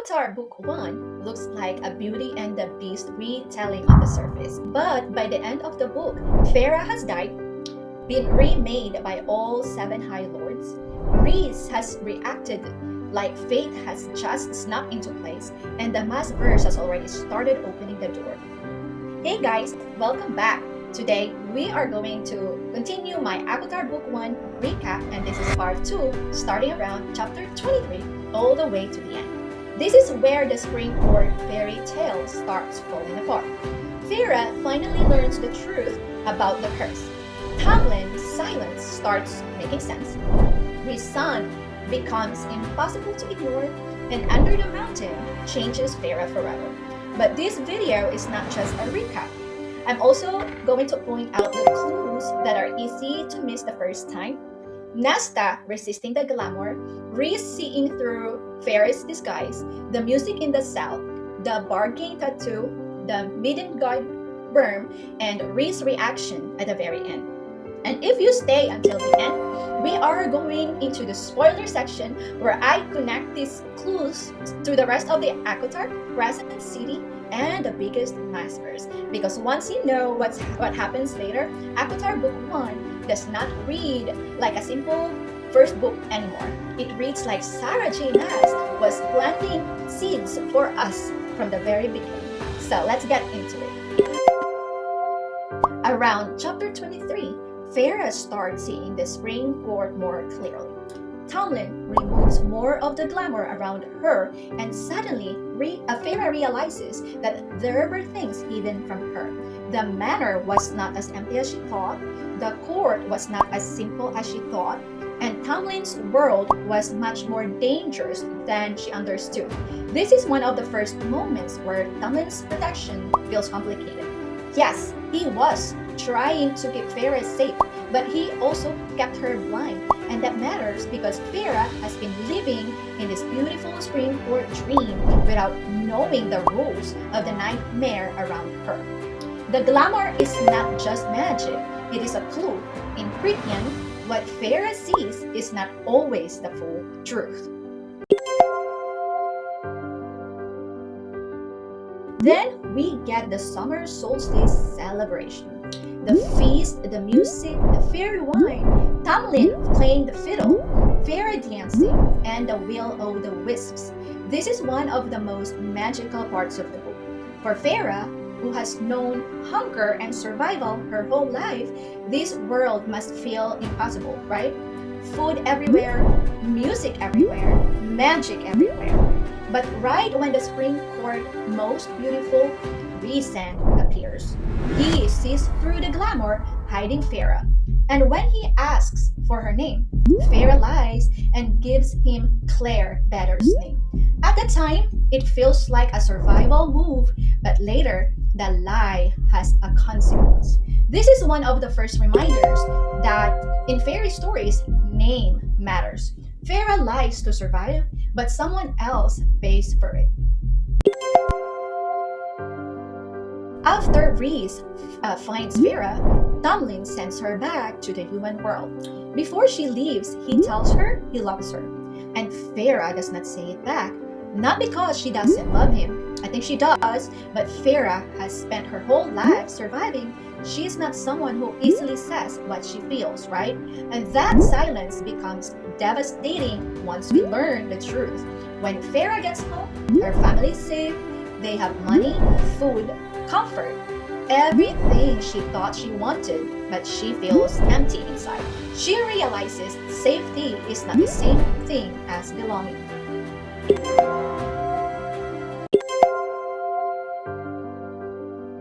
ACOTAR Book 1 looks like a Beauty and the Beast retelling on the surface, but by the end of the book, Feyre has died, been remade by all seven High Lords. Rhys has reacted like fate has just snapped into place, and the Maasverse has already started opening the door. Hey guys, welcome back. Today, we are going to continue my ACOTAR Book 1 recap, and this is part 2, starting around chapter 23 all the way to the end. This is where the spring court fairy tale starts falling apart. Feyre finally learns the truth about the curse. Tamlin's silence starts making sense. Rhysand becomes impossible to ignore, and Under the Mountain changes Feyre forever. But this video is not just a recap. I'm also going to point out the clues that are easy to miss the first time. Nesta resisting the glamour, Rhys seeing through Feyre's disguise, the music in the cell, the bargain tattoo, the Midgard burn, and Rhys' reaction at the very end. And if you stay until the end, we are going into the spoiler section where I connect these clues to the rest of the ACOTAR, Crescent City, and the biggest Maasverse. Because once you know what happens later, ACOTAR Book 1 does not read like a simple first book anymore. It reads like Sarah J. Maas was planting seeds for us from the very beginning. So let's get into it. Around chapter 23, Feyre starts seeing the spring court more clearly. Tamlin removes more of the glamour around her, and suddenly Feyre realizes that there were things hidden from her. The manor was not as empty as she thought, the court was not as simple as she thought, and Tamlin's world was much more dangerous than she understood. This is one of the first moments where Tamlin's protection feels complicated. Yes, he was trying to keep Feyre safe, but he also kept her blind, and that matters because Feyre has been living in this beautiful spring court dream without knowing the rules of the nightmare around her. The glamour is not just magic, it is a clue. In Prythian, what Feyre sees is not always the full truth. Then we get the summer solstice celebration. The feast, the music, the fairy wine, Tamlin playing the fiddle, Feyre dancing, and the will-o'-the-wisps. This is one of the most magical parts of the book. For Feyre, who has known hunger and survival her whole life, this world must feel impossible, right? Food everywhere, music everywhere, magic everywhere. But right when the spring court most beautiful, Rhysand appears. He sees through the glamour, hiding Feyre. And when he asks for her name, Feyre lies and gives him Claire Better's name. At the time, it feels like a survival move, but later, the lie has a consequence. This is one of the first reminders that in fairy stories, name matters. Feyre lies to survive, but someone else pays for it. After Rhys finds Feyre, Tamlin sends her back to the human world. Before she leaves, he tells her he loves her. And Feyre does not say it back. Not because she doesn't love him. I think she does, but Feyre has spent her whole life surviving. She is not someone who easily says what she feels, right? And that silence becomes devastating once we learn the truth. When Feyre gets home, her family is safe, they have money, food, comfort, everything she thought she wanted, but she feels empty inside. She realizes safety is not the same thing as belonging.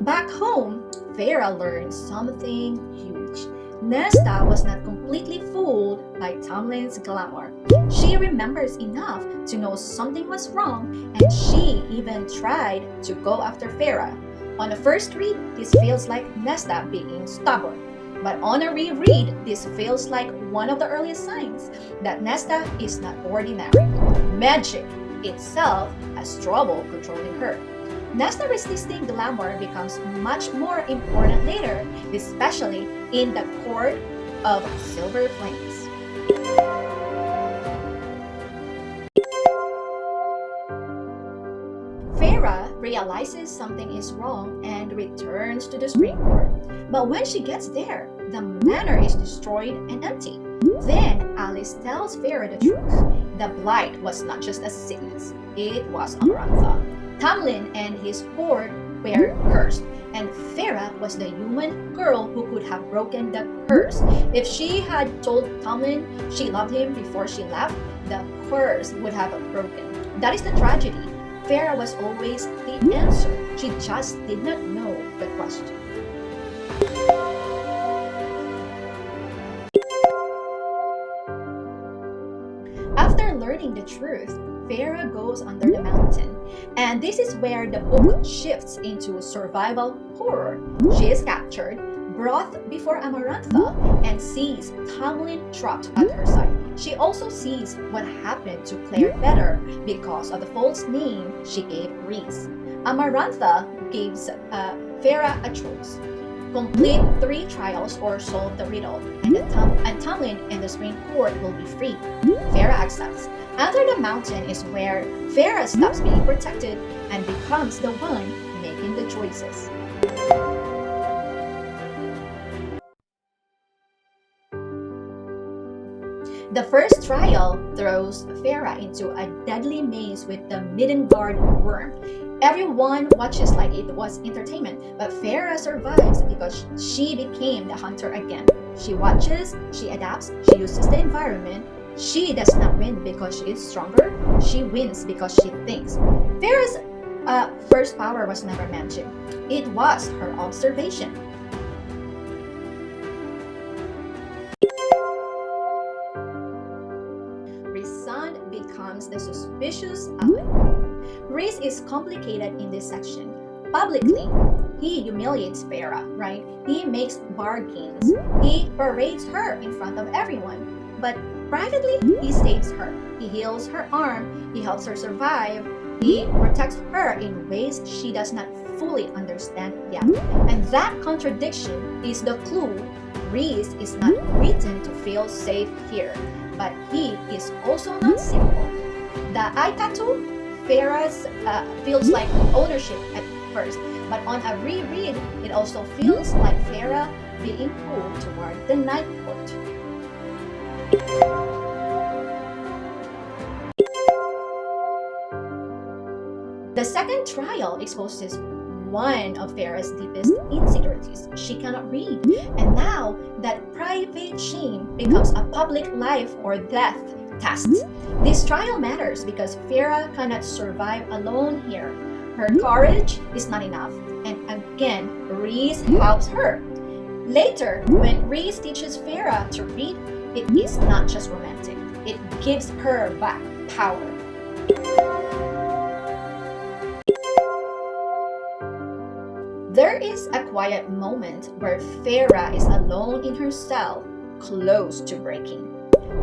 Back home, Feyre learns something huge. Nesta was not completely fooled by Tamlin's glamour. She remembers enough to know something was wrong, and she even tried to go after Feyre. On a first read, this feels like Nesta being stubborn. But on a reread, this feels like one of the earliest signs that Nesta is not ordinary. Magic itself has trouble controlling her. Nesta resisting glamour becomes much more important later, especially in the court of silver flames. realizes something is wrong and returns to the spring court. But when she gets there, the manor is destroyed and empty. Then Alice tells Feyre the truth. The blight was not just a sickness, it was Amarantha. Tamlin and his horde were cursed, and Feyre was the human girl who could have broken the curse. If she had told Tamlin she loved him before she left, the curse would have broken. That is the tragedy. Feyre was always the answer. She just did not know the question. After learning the truth, Feyre goes under the mountain, and this is where the book shifts into survival horror. She is captured, brought before Amarantha, and sees Tamlin trapped at her side. She also sees what happened to Claire better because of the false name she gave Rhys. Amarantha gives Feyre a choice. Complete 3 trials or solve the riddle, and Tamlin and the Spring Court will be free. Feyre accepts. Under the mountain is where Feyre stops being protected and becomes the one making the choices. The first trial throws Feyre into a deadly maze with the Midgard worm. Everyone watches like it was entertainment, but Feyre survives because she became the hunter again. She watches, she adapts, she uses the environment. She does not win because she is stronger, she wins because she thinks. Feyre's first power was never magic, it was her observation. Rhysand becomes the suspicious ally. Rhys is complicated in this section. Publicly, he humiliates Feyre, right? He makes bargains. He parades her in front of everyone. But privately, he saves her. He heals her arm. He helps her survive. He protects her in ways she does not fully understand yet. And that contradiction is the clue. Rhys is not written to feel safe here, but he is also not simple. The eye tattoo, Feyre's feels like ownership at first, but on a reread, it also feels like Feyre being pulled toward the Night Court. The second trial exposes one of Feyre's deepest insecurities. She cannot read, and now that private shame becomes a public life or death test. This trial matters because Feyre cannot survive alone here. Her courage is not enough, and again, Rhys helps her. Later, when Rhys teaches Feyre to read, it is not just romantic. It gives her back power. There is a quiet moment where Feyre is alone in her cell, close to breaking.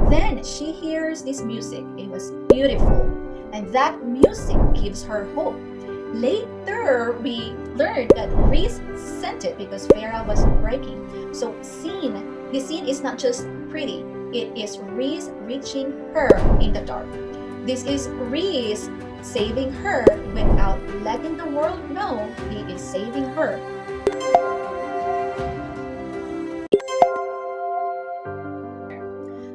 Then she hears this music. It was beautiful, and that music gives her hope. Later, we learned that Rhys sent it because Feyre was breaking. So the scene is not just pretty, it is Rhys reaching her in the dark. This is Rhys saving her without letting the world know he is saving her.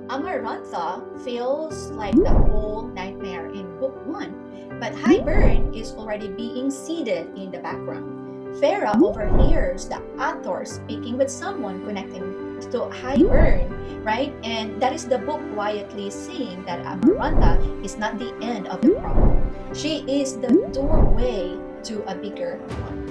Amarantha feels like the whole nightmare in book 1, but Hybern is already being seated in the background. Feyre overhears the author speaking with someone connecting to Hybern, right? And that is the book quietly saying that Amarantha is not the end of the problem. She is the doorway to a bigger one.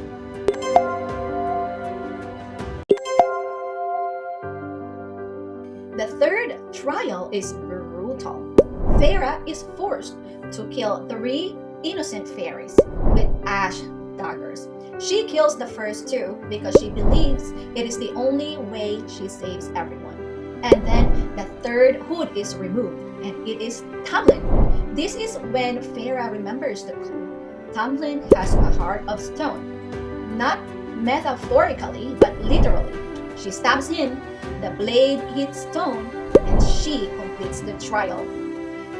The third trial is brutal. Feyre is forced to kill 3 innocent fairies with ash daggers. She kills the first 2 because she believes it is the only way she saves everyone. And then the third hood is removed, and it is Tamlin. This is when Feyre remembers the clue. Tamlin has a heart of stone. Not metaphorically, but literally. She stabs him, the blade hits stone, and she completes the trial.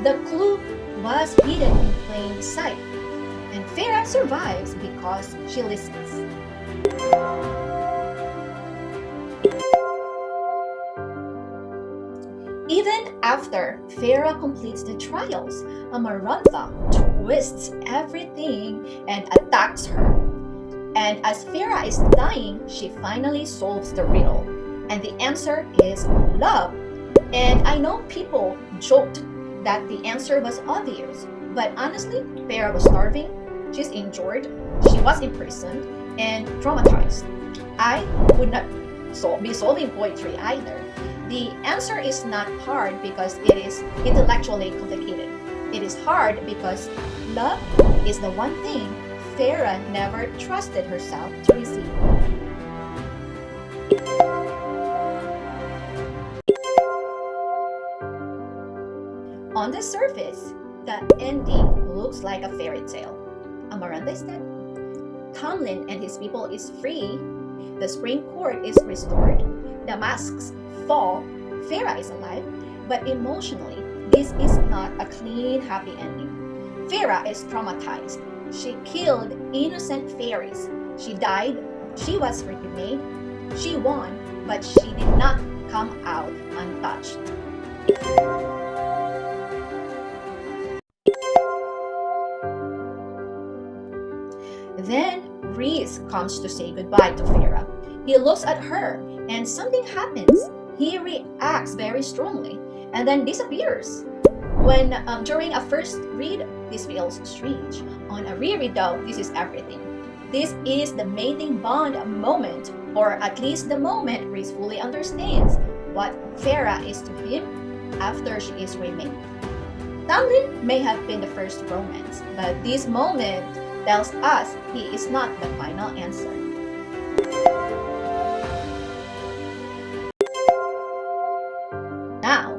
The clue was hidden in plain sight. And Feyre survives because she listens. Even after Feyre completes the trials, Amarantha twists everything and attacks her. And as Feyre is dying, she finally solves the riddle. And the answer is love. And I know people joked that the answer was obvious, but honestly, Feyre was starving, she's injured, she was imprisoned, and traumatized. I would not be solving poetry either. The answer is not hard because it is intellectually complicated. It is hard because love is the one thing Feyre never trusted herself to receive. On the surface, the ending looks like a fairy tale. Amarantha is dead. Tamlin and his people is free. The spring court is restored. The masks fall. Feyre is alive. But emotionally, this is not a clean, happy ending. Feyre is traumatized. She killed innocent fairies. She died. She was remade. She won, but she did not come out untouched. Then Rhys comes to say goodbye to Feyre. He looks at her and something happens. He reacts very strongly and then disappears. When during a first read, this feels strange. On a reread though, this is everything. This is the mating bond moment, or at least the moment Rhys fully understands what Feyre is to him after she is remade. Tamlin may have been the first romance, but this moment tells us he is not the final answer. Now,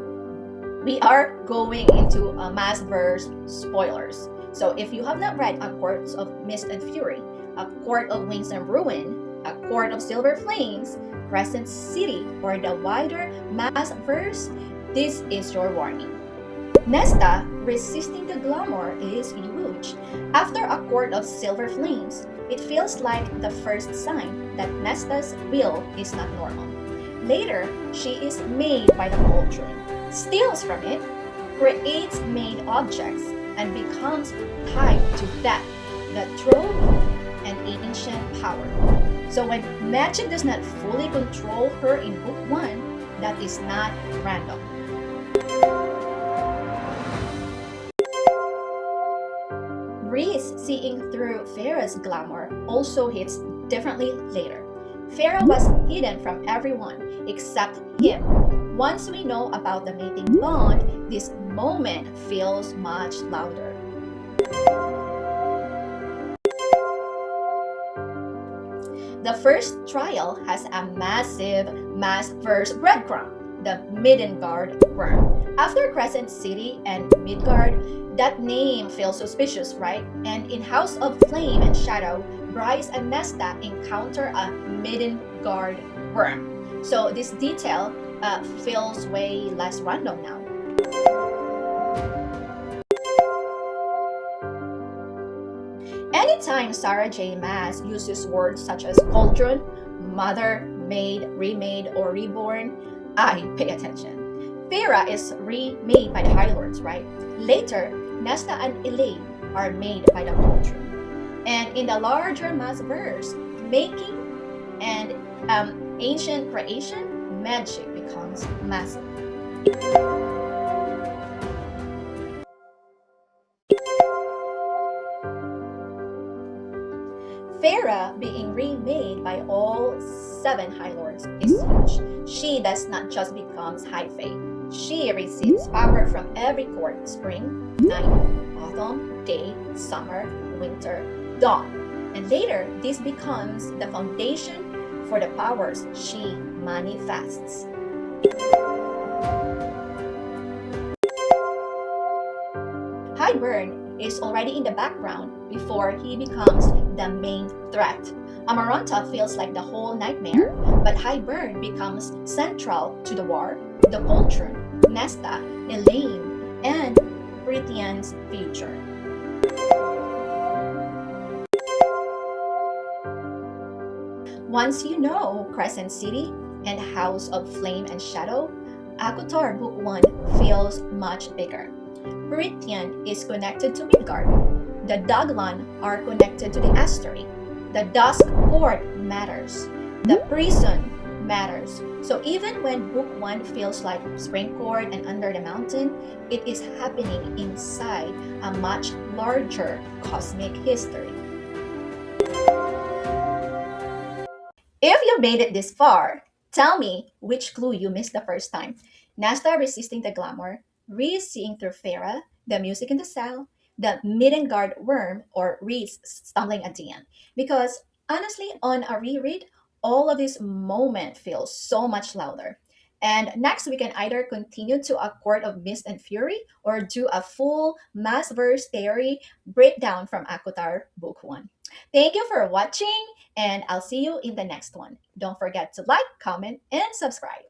we are going into a Maasverse spoilers. So if you have not read A Court of Mist and Fury, A Court of Wings and Ruin, A Court of Silver Flames, Crescent City, or the wider Maasverse, this is your warning. Nesta resisting the glamour is huge. After A Court of Silver Flames, it feels like the first sign that Nesta's will is not normal. Later, she is made by the cauldron, steals from it, creates made objects, and becomes tied to death, the throne, and ancient power. So when magic does not fully control her in Book 1, that is not random. Rhys seeing through Feyre's glamour also hits differently later. Feyre was hidden from everyone except him. Once we know about the mating bond, this moment feels much louder. The first trial has a massive Maasverse breadcrumb, the Midgard worm. After Crescent City and Midgard, that name feels suspicious, right? And in House of Flame and Shadow, Bryce and Nesta encounter a Midgard worm. So this detail feels way less random now. Anytime Sarah J. Maas uses words such as cauldron, mother, maid, remade, or reborn, I pay attention. Feyre is remade by the High Lords, right? Later, Nesta and Elaine are made by the cauldron. And in the larger Maasverse, making and ancient creation, magic becomes massive. Feyre being remade by all 7 High Lords is huge. She does not just become High Fae. She receives power from every court: spring, night, autumn, day, summer, winter, dawn. And later, this becomes the foundation for the powers she manifests. Hybern is already in the background before he becomes the main threat. Amarantha feels like the whole nightmare, but Hybern becomes central to the war, the cauldron, Nesta, Elaine, and Prithian's future. Once you know Crescent City and House of Flame and Shadow, ACOTAR Book 1 feels much bigger. Prythian is connected to Midgard. The Daglan are connected to the Astery. The Dusk Court matters. The prison matters. So even when Book 1 feels like Spring Court and Under the Mountain, it is happening inside a much larger cosmic history. If you made it this far, tell me which clue you missed the first time. Nesta resisting the glamour, Rhys seeing through Feyre, the music in the cell, the Midgard worm, or Rhys stumbling at the end. Because honestly, on a reread, all of this moment feels so much louder. And next, we can either continue to A Court of Mist and Fury or do a full Maasverse theory breakdown from ACOTAR Book 1. Thank you for watching, and I'll see you in the next one. Don't forget to like, comment, and subscribe.